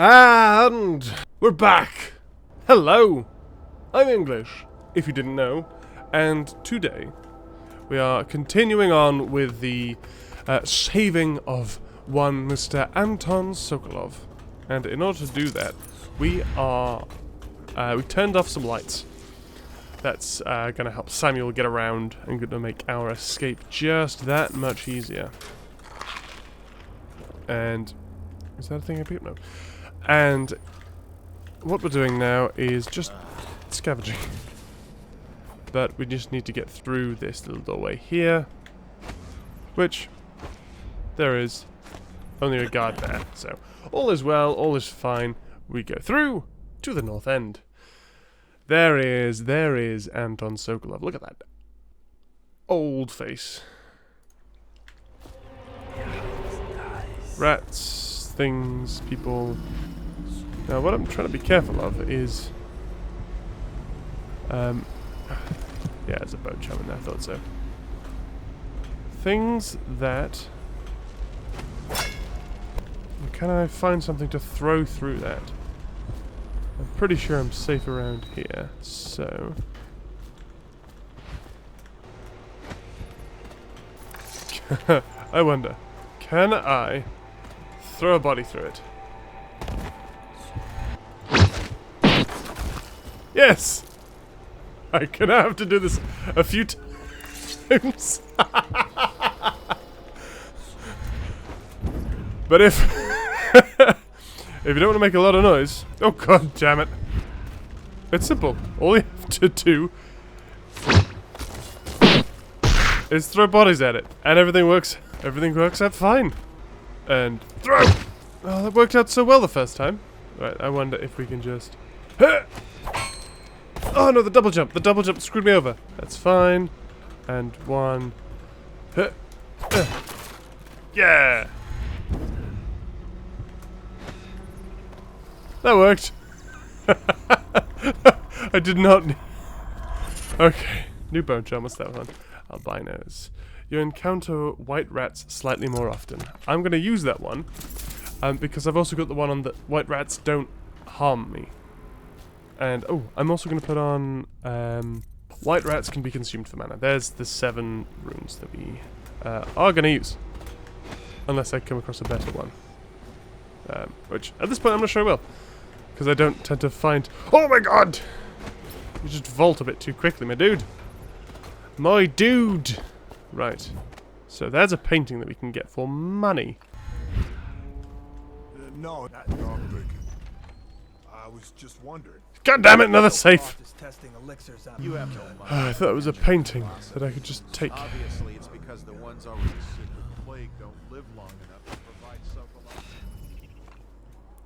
And we're back! Hello! I'm English, if you didn't know, and today we are continuing on with the saving of one Mr. Anton Sokolov. And in order to do that, we turned off some lights. That's gonna help Samuel get around and gonna make our escape just that much easier. And is that a thing I picked up? No. And what we're doing now is just scavenging. But we just need to get through this little doorway here, which there is only a guard there. So all is well, all is fine. We go through to the north end. There is Anton Sokolov. Look at that old face. Rats, things, people. Now what I'm trying to be careful of is yeah, there's a boat chum in there, I thought so. Things that... Can I find something to throw through that? I'm pretty sure I'm safe around here, so... I wonder, can I throw a body through it? Yes! I can have to do this a few times. But if you don't want to make a lot of noise, oh god damn it. It's simple. All you have to do is throw bodies at it, and everything works out fine. And throw! Oh, that worked out so well the first time. Right, I wonder if we can just... Oh no, the double jump! The double jump screwed me over. That's fine. And one... Yeah! That worked. I did not... Okay, new bone jump. What's that one? Albinos. You encounter white rats slightly more often. I'm going to use that one because I've also got the one on the white rats don't harm me. And oh, I'm also going to put on white rats can be consumed for mana. There's the 7 runes that we are going to use, unless I come across a better one. Which at this point I'm not sure I will, because I don't tend to find. Oh my god! You just vault a bit too quickly, my dude. My dude. Right. So there's a painting that we can get for money. No, not big. I was just wondering. God damn it, another safe! You have no money. I thought it was a painting that I could just take. Obviously, it's because the ones already sick with plague don't live long enough to provide Sokolov.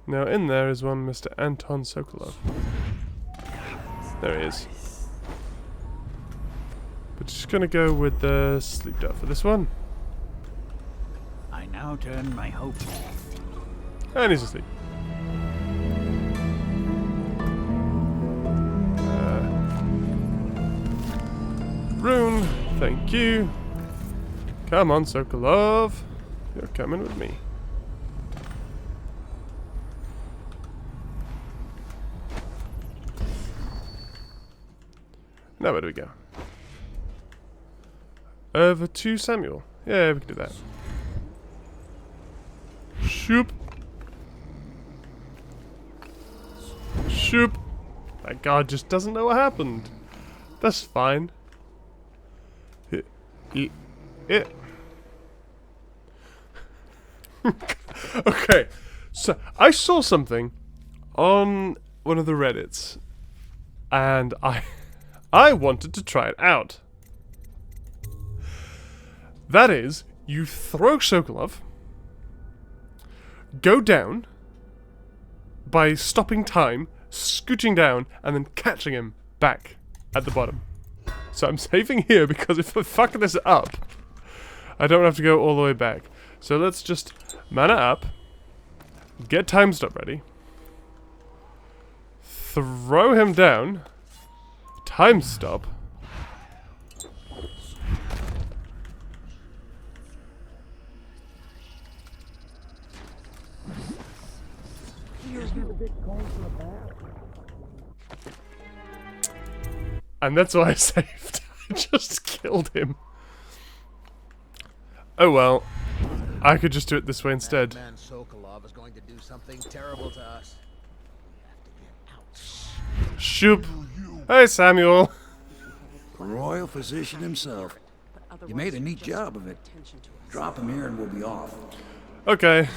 Now in there is one Mr. Anton Sokolov. There he is. But just gonna go with the sleep dart for this one. I now turn my hope. And he's asleep. Rune, thank you. Come on, Sokolov. You're coming with me. Now where do we go? Over to Samuel. Yeah, we can do that. Shoop. Shoop. That guy just doesn't know what happened. That's fine. Okay, so I saw something on one of the Reddits, and I wanted to try it out. That is, you throw Sokolov, go down by stopping time, scooching down, and then catching him back at the bottom. So I'm saving here because if I fuck this up, I don't have to go all the way back. So let's just mana up, get time stop ready, throw him down, time stop, And that's why I saved. I just killed him. Oh well. I could just do it this way instead. Man Sokolov is going to do something terrible to us. We have to get out. Shoop. Hey, Samuel. The royal physician himself. You made a neat job of it. Drop him here and we'll be off. Okay.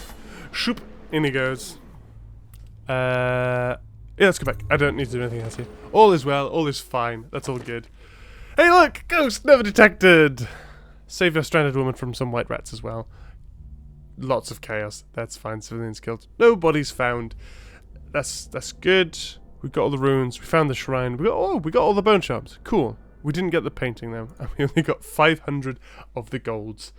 Shoop. In he goes. Yeah, let's go back. I don't need to do anything else here. All is well. All is fine. That's all good. Hey, look! Ghost never detected! Save your stranded woman from some white rats as well. Lots of chaos. That's fine. Civilians killed. No bodies found. That's good. We got all the runes. We found the shrine. We got all the bone charms. Cool. We didn't get the painting though, and we only got 500 of the golds.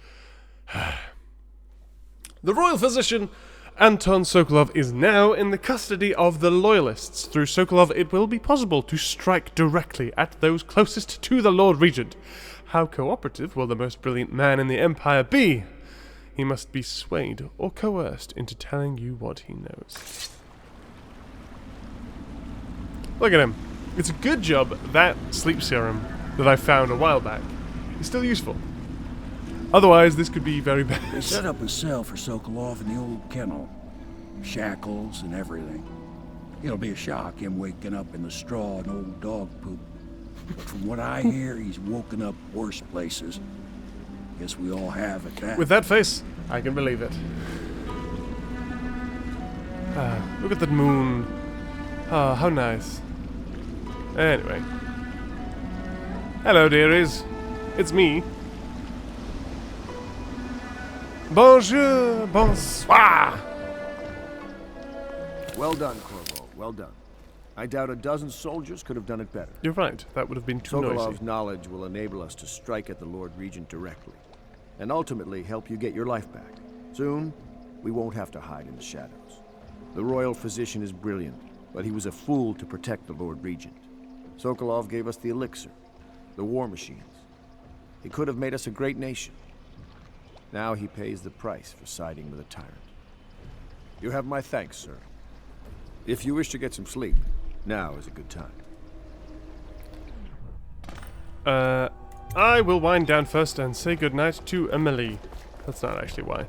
The royal physician Anton Sokolov is now in the custody of the Loyalists. Through Sokolov, it will be possible to strike directly at those closest to the Lord Regent. How cooperative will the most brilliant man in the Empire be? He must be swayed or coerced into telling you what he knows. Look at him. It's a good job that sleep serum that I found a while back is still useful. Otherwise, this could be very They bad. set up a cell for Sokolov in the old kennel. Shackles and everything. It'll be a shock, him waking up in the straw and old dog poop. But from what I hear, he's woken up worse places. Guess we all have at that. With that face, I can believe it. Ah, look at that moon. Ah, how nice. Anyway. Hello, dearies. It's me. Bonjour, bonsoir. Well done, Corvo. Well done. I doubt a dozen soldiers could have done it better. You're right. That would have been too Sokolov's noisy. knowledge will enable us to strike at the Lord Regent directly, and ultimately help you get your life back. Soon, we won't have to hide in the shadows. The royal physician is brilliant, but he was a fool to protect the Lord Regent. Sokolov gave us the elixir, the war machines. He could have made us a great nation. Now he pays the price for siding with a tyrant. You have my thanks, sir. If you wish to get some sleep, now is a good time. I will wind down first and say goodnight to Emily. That's not actually why.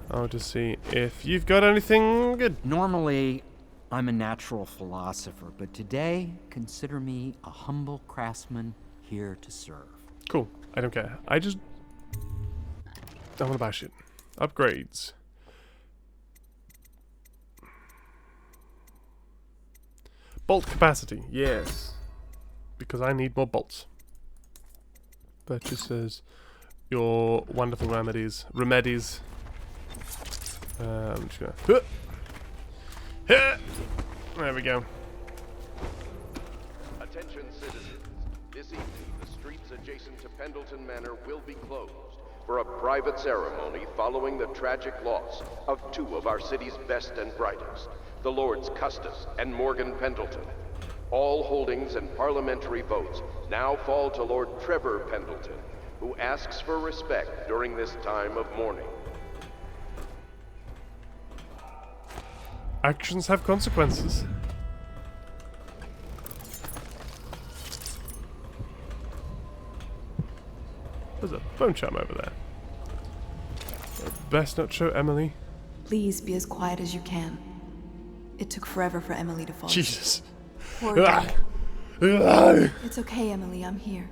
I'll just see if you've got anything good. Normally, I'm a natural philosopher, but today, consider me a humble craftsman here to serve. Cool. I don't care. I want to buy shit. Upgrades. Bolt capacity. Yes. Because I need more bolts. Purchases your wonderful remedies. I'm just gonna... There we go. Attention citizens. This evening, the streets adjacent to Pendleton Manor will be closed for a private ceremony following the tragic loss of two of our city's best and brightest, the Lords Custis and Morgan Pendleton. All holdings and parliamentary votes now fall to Lord Trevor Pendleton, who asks for respect during this time of mourning. Actions have consequences. There's a bone charm over there. Best not show Emily. Please be as quiet as you can. It took forever for Emily to fall. Jesus. Poor girl. It's okay, Emily, I'm here.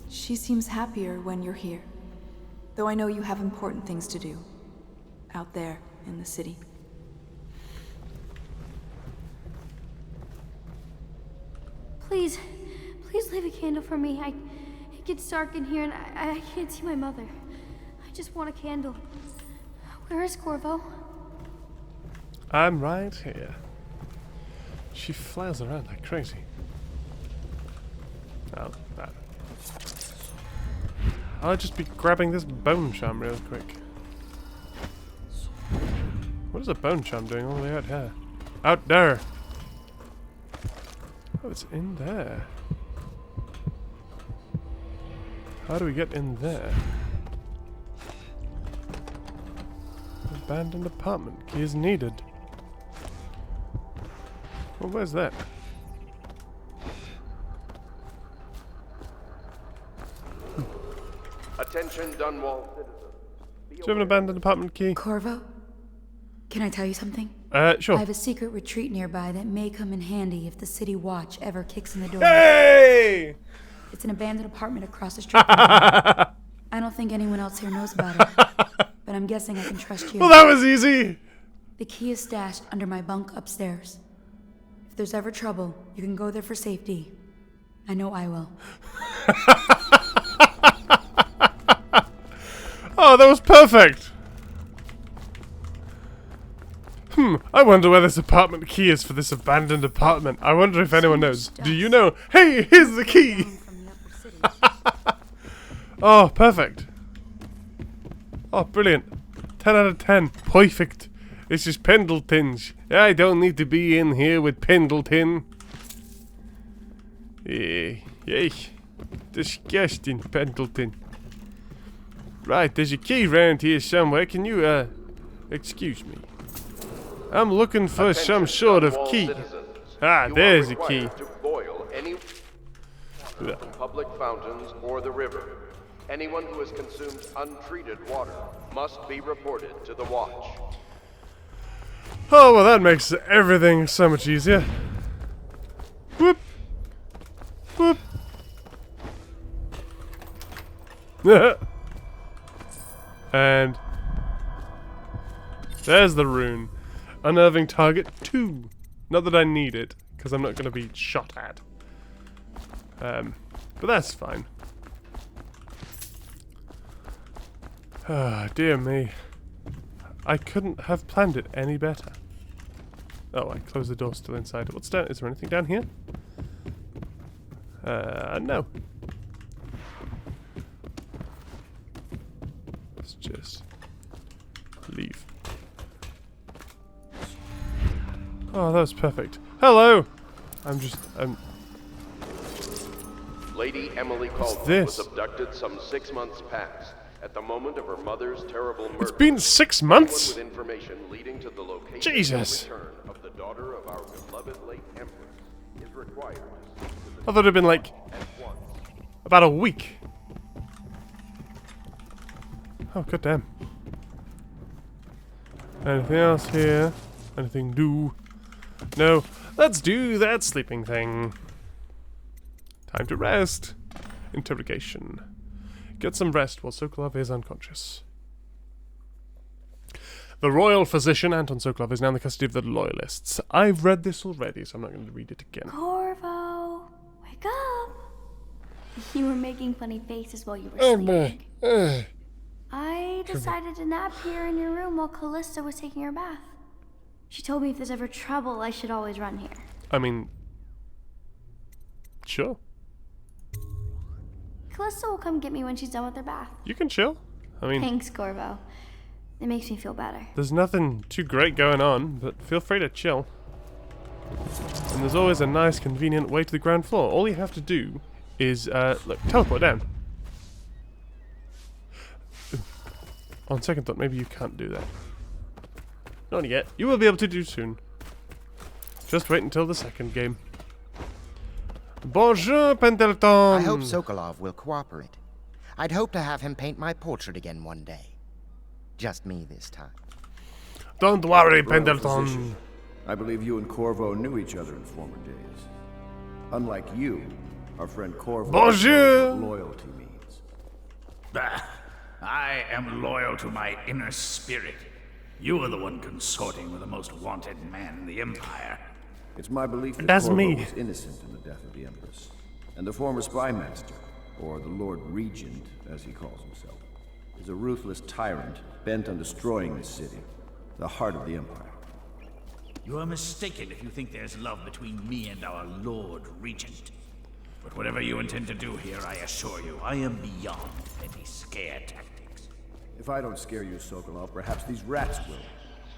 She seems happier when you're here. Though I know you have important things to do. Out there, in the city. Please leave a candle for me. It gets dark in here and I can't see my mother. I just want a candle. Where is Corvo? I'm right here. She flails around like crazy. Oh, that. I'll just be grabbing this bone charm real quick. What is a bone charm doing all the way out here? Out there! Oh, it's in there. How do we get in there? Abandoned apartment. Key is needed. Well, where's that? Attention, Dunwall citizens. Do you have an abandoned apartment key? Corvo? Can I tell you something? Sure. I have a secret retreat nearby that may come in handy if the city watch ever kicks in the door. Hey! It's an abandoned apartment across the street from here. I don't think anyone else here knows about it, but I'm guessing I can trust you. Well, that was easy! The key is stashed under my bunk upstairs. If there's ever trouble, you can go there for safety. I know I will. Oh, that was perfect! I wonder where this apartment key is for this abandoned apartment. I wonder if anyone knows. Do you know? Hey, here's the key! Oh, perfect. Oh, brilliant. 10 out of 10. Perfect. This is Pendleton's. I don't need to be in here with Pendleton. Yay. Disgusting, Pendleton. Right, there's a key around here somewhere. Can you, excuse me? I'm looking for some sort of key. Ah, there's a key. To boil any public fountains or the river. Anyone who has consumed untreated water must be reported to the watch. Oh, well, that makes everything so much easier. Whoop. Whoop. And there's the rune. Unnerving target 2. Not that I need it, because I'm not going to be shot at. But that's fine. Ah, dear me. I couldn't have planned it any better. Oh, I closed the door still inside. What's down? Is there anything down here? No. Let's just leave. Oh, that was perfect. Hello! Lady Emily Caldwell was abducted some 6 months past. At the moment of her mother's terrible murder, it's been 6 months? with information leading to the location Jesus. and return of the daughter of our beloved late Empress is required. I thought it'd been like about a week. Oh, goddamn. Anything else here? Anything do? No. Let's do that sleeping thing. Time to rest. Interrogation. Get some rest while Sokolov is unconscious. The royal physician, Anton Sokolov, is now in the custody of the loyalists. I've read this already, so I'm not going to read it again. Corvo, wake up! You were making funny faces while you were sleeping. I decided to nap here in your room while Callista was taking her bath. She told me if there's ever trouble, I should always run here. I mean, sure. Callista will come get me when she's done with her bath. You can chill. I mean, Thanks, Corvo. It makes me feel better. there's nothing too great going on, but feel free to chill. And there's always a nice, convenient way to the ground floor. All you have to do is, look, teleport down. On second thought, maybe you can't do that. Not yet. You will be able to do soon. Just wait until the second game. Bonjour, Pendleton! I hope Sokolov will cooperate. I'd hope to have him paint my portrait again one day. Just me this time. Don't worry, Royal Pendleton. physician, I believe you and Corvo knew each other in former days. Unlike you, our friend Corvo Bonjour! knows what loyalty means. Bah! I am loyal to my inner spirit. You are the one consorting with the most wanted man in the Empire. It's my belief that That's Corvo me. was innocent in the death of the Empress. And the former spy master, or the Lord Regent, as he calls himself, is a ruthless tyrant bent on destroying this city, the heart of the Empire. You are mistaken if you think there's love between me and our Lord Regent. But whatever you intend to do here, I assure you, I am beyond any scare tactics. If I don't scare you, Sokolov, perhaps these rats will.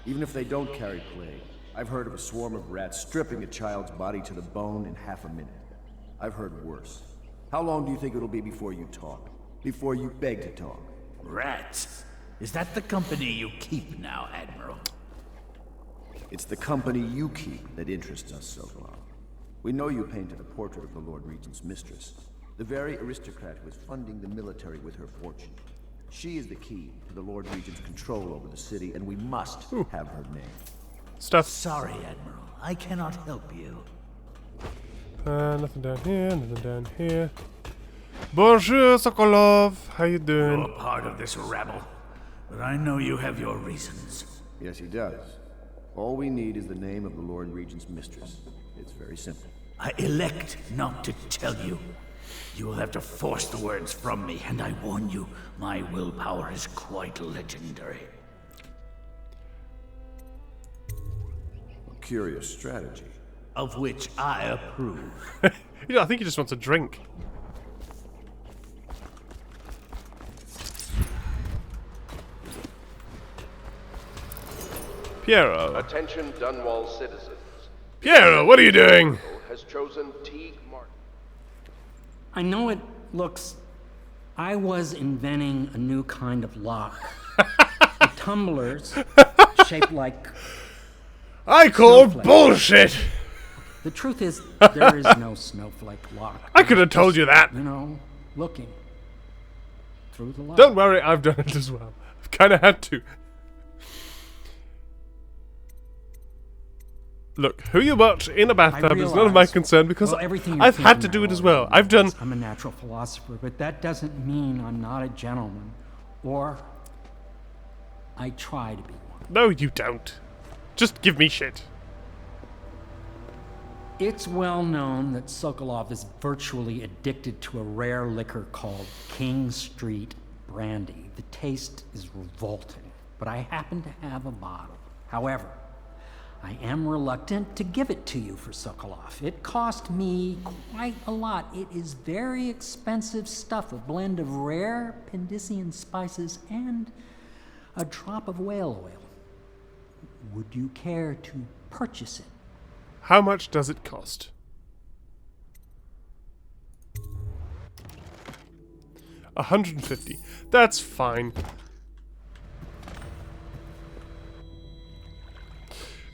Even if they don't carry plague. I've heard of a swarm of rats stripping a child's body to the bone in half a minute. I've heard worse. How long do you think it'll be before you talk? Before you beg to talk? Rats? Is that the company you keep now, Admiral? It's the company you keep that interests us, Sokolov. We know you painted a portrait of the Lord Regent's mistress, the very aristocrat who is funding the military with her fortune. She is the key to the Lord Regent's control over the city, and we must have her name. Stuff. Sorry, Admiral. I cannot help you. Nothing down here, nothing down here. Bonjour, Sokolov. How you doing? You're part of this rabble, but I know you have your reasons. Yes, he does. All we need is the name of the Lord Regent's mistress. It's very simple. I elect not to tell you. You will have to force the words from me, and I warn you, my willpower is quite legendary. A curious strategy. Of which I approve. I think he just wants a drink. Piero. Attention Dunwall citizens. Piero, what are you doing? Has chosen Teague Martin. I know it looks... I was inventing a new kind of lock. The tumblers shaped like... I call snowflakes. bullshit! The truth is, there is no snowflake lock. I could have told you that. You know, looking through the lock. Don't worry, I've done it as well. I've kind of had to. Look, who you watch in a bathtub is none of my concern because I've had to do it as well. I've done... I'm a natural philosopher, but that doesn't mean I'm not a gentleman. Or I try to be one. No, you don't. Just give me shit. It's well known that Sokolov is virtually addicted to a rare liquor called King Street Brandy. The taste is revolting, but I happen to have a bottle. However, I am reluctant to give it to you for Sokolov. It cost me quite a lot. It is very expensive stuff, a blend of rare Pendician spices and a drop of whale oil. Would you care to purchase it? How much does it cost? 150. That's fine.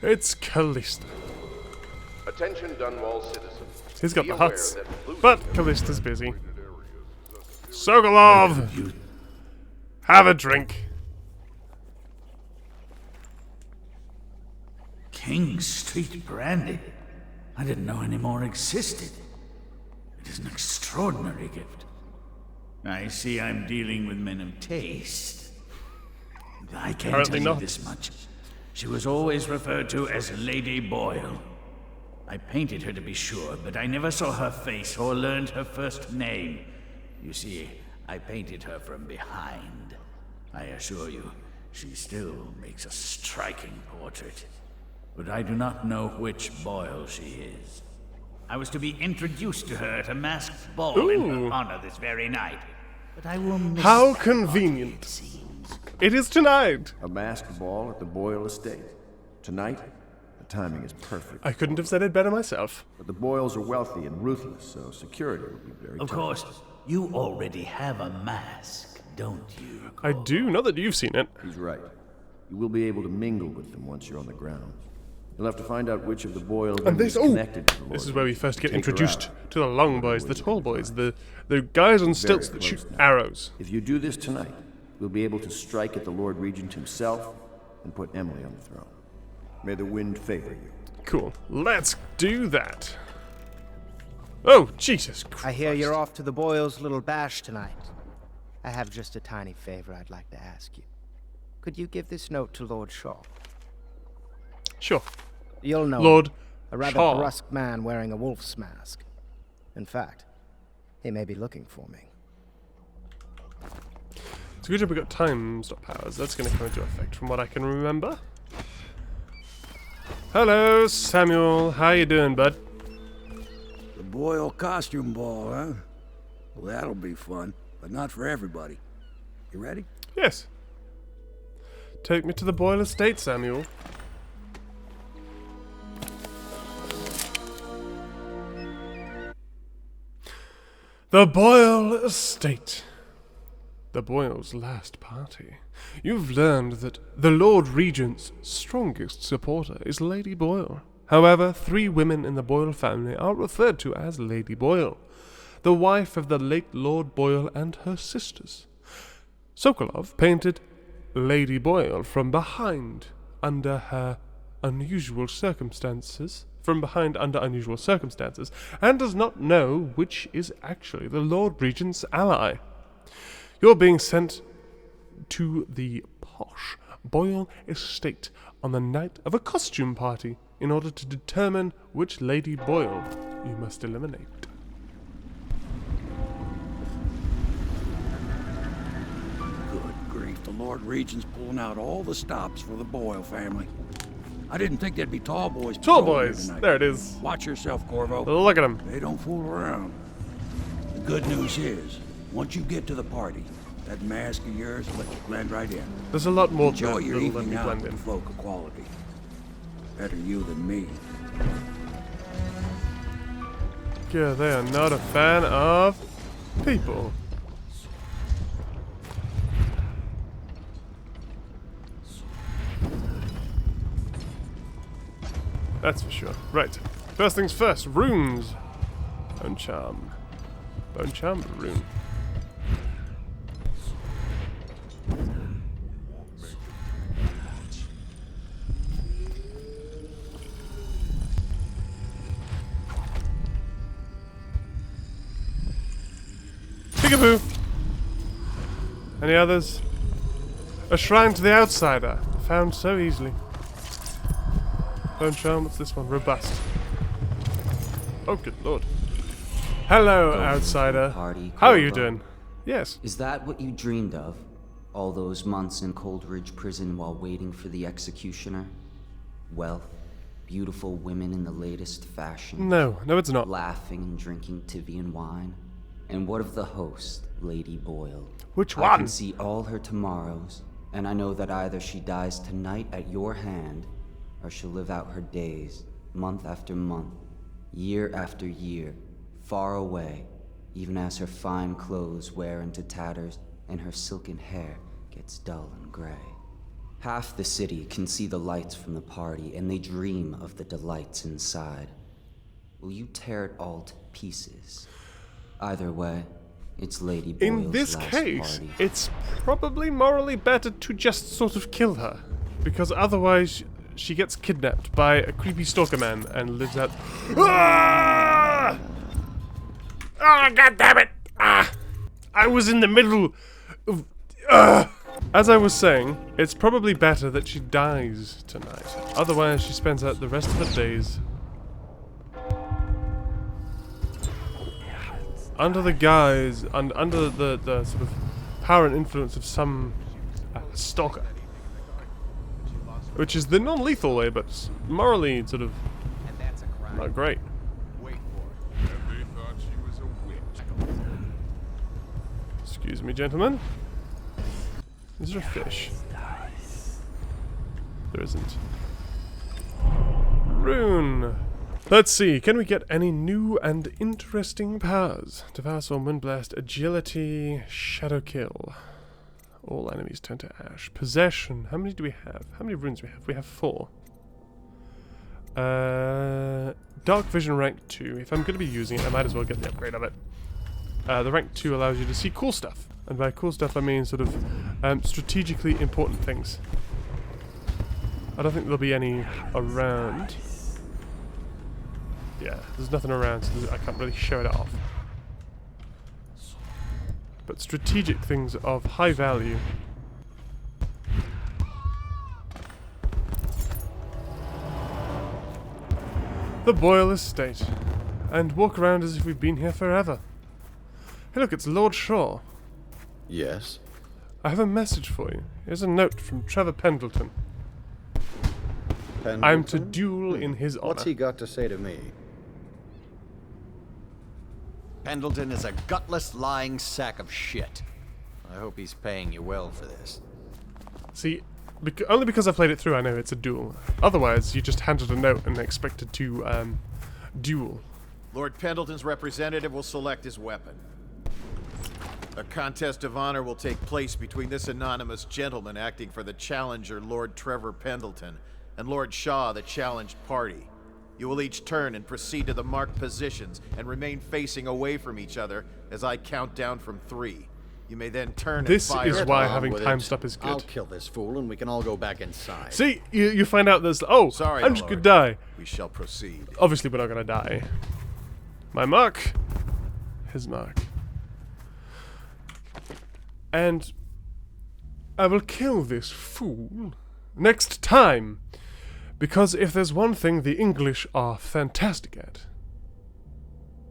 It's Callista. Attention Dunwall citizens. He's got Be the aware huts, that losing but Callista's busy. Sokolov! Have a drink. King Street Brandy? I didn't know any more existed. It is an extraordinary gift. I see I'm dealing with men of taste. I can't Apparently tell you not. this much. She was always referred to as Lady Boyle. I painted her to be sure, but I never saw her face or learned her first name. You see, I painted her from behind. I assure you, she still makes a striking portrait. But I do not know which Boyle she is. I was to be introduced to her at a masked ball in her honor this very night. But I will miss How that convenient. it seems. It is tonight. A masked ball at the Boyle estate. Tonight, the timing is perfect. I couldn't have said it better myself. But the Boyles are wealthy and ruthless, so security will be very Of tough. course, you already have a mask, don't you? I do, not that you've seen it. He's right. You will be able to mingle with them once you're on the ground. You'll have to find out which of the Boyle And members this, connected to the Lord this is where we Regent first get and take her introduced out. to the long boys, the tall boys, the guys on stilts that close shoot now. arrows. If you do this tonight, we'll be able to strike at the Lord Regent himself and put Emily on the throne. May the wind favor you. Cool. Let's do that. Oh, Jesus Christ. I hear you're off to the Boyles' little bash tonight. I have just a tiny favor I'd like to ask you. Could you give this note to Lord Shaw? Sure. You'll know Lord him. A rather Shaw. brusque man wearing a wolf's mask. In fact, he may be looking for me. It's a good job we got time stop powers. That's going to come into effect from what I can remember. Hello, Samuel. How you doing, bud? The Boyle costume ball, huh? Well, that'll be fun, but not for everybody. You ready? Yes. Take me to the Boyle estate, Samuel. The Boyle estate. the Boyle's last party. You've learned that the Lord Regent's strongest supporter is Lady Boyle. However, 3 women in the Boyle family are referred to as Lady Boyle, the wife of the late Lord Boyle and her sisters. Sokolov painted Lady Boyle from behind under unusual circumstances, and does not know which is actually the Lord Regent's ally. You're being sent to the posh Boyle estate on the night of a costume party in order to determine which Lady Boyle you must eliminate. Good grief, the Lord Regent's pulling out all the stops for the Boyle family. I didn't think there'd be tall boys. Tall patrolling here boys! tonight. There it is. Watch yourself, Corvo. Look at them. They don't fool around. The good news is, once you get to the party, that mask of yours will let you blend right in. There's a lot more to Enjoy it your that'll let evening me out blend with in. folk of quality. Better you than me. Yeah, they are not a fan of people. That's for sure. Right. First things first, runes. Bone charm. Bone charm, rune. Peekaboo! Any others? A shrine to the outsider. Found so easily. Bone charm, what's this one? Robust. Oh, good lord. Hello, outsider. Party, How are you Corvo. doing? Yes. Is that what you dreamed of? All those months in Coldridge Prison while waiting for the executioner? Wealth, beautiful women in the latest fashion. No, it's not. Laughing and drinking Tivian wine. And what of the host, Lady Boyle? Which I one? can see all her tomorrows, and I know that either she dies tonight at your hand, or she'll live out her days, month after month, year after year, far away, even as her fine clothes wear into tatters and her silken hair gets dull and gray. Half the city can see the lights from the party, and they dream of the delights inside. Will you tear it all to pieces? Either way, it's Lady Boyle's In this last case, party. it's probably morally better to just sort of kill her. Because otherwise, she gets kidnapped by a creepy stalker man and lives out. Ah! Ah, God damn it! Ah! I was in the middle of. As I was saying, it's probably better that she dies tonight. Otherwise, she spends out the rest of her days under the guise and under the sort of power and influence of some stalker. Which is the non-lethal way, but morally sort of not great. Wait for it. And they thought she was a witch. Excuse me, gentlemen. Is there a fish? There isn't. Rune. Let's see, can we get any new and interesting powers? Devour Storm, Windblast, Agility, Shadow Kill. All enemies turn to ash. Possession. How many do we have? How many runes do we have? We have 4. Dark Vision rank 2. If I'm going to be using it, I might as well get the upgrade of it. The rank 2 allows you to see cool stuff. And by cool stuff, I mean sort of strategically important things. I don't think there'll be any around. Yeah, there's nothing around, so I can't really show it off. But strategic things of high value. The Boyle Estate. And walk around as if we've been here forever. Hey look, it's Lord Shaw. Yes? I have a message for you. Here's a note from Trevor Pendleton. Pendleton? I'm to duel in his honor. What's he got to say to me? Pendleton is a gutless, lying sack of shit. I hope he's paying you well for this. See, only because I played it through I know it's a duel. Otherwise, you just handed a note and expected to duel. Lord Pendleton's representative will select his weapon. A contest of honor will take place between this anonymous gentleman acting for the challenger, Lord Trevor Pendleton, and Lord Shaw, the challenged party. You will each turn and proceed to the marked positions and remain facing away from each other as I count down from 3. You may then turn This and fire. is why having time stop is good. I'll kill this fool and we can all go back inside. See, you find out there's... Oh, Sorry, I'm my just lord. gonna die. We shall proceed. Obviously, we're not gonna die. My mark. His mark. And I will kill this fool next time. Because if there's one thing the English are fantastic at...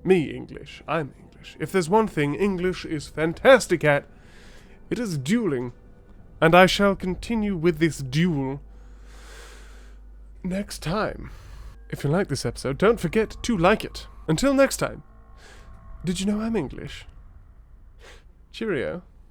Me English, I'm English. If there's one thing English is fantastic at, it is dueling. And I shall continue with this duel next time. If you like this episode, don't forget to like it. Until next time. Did you know I'm English? Cheerio.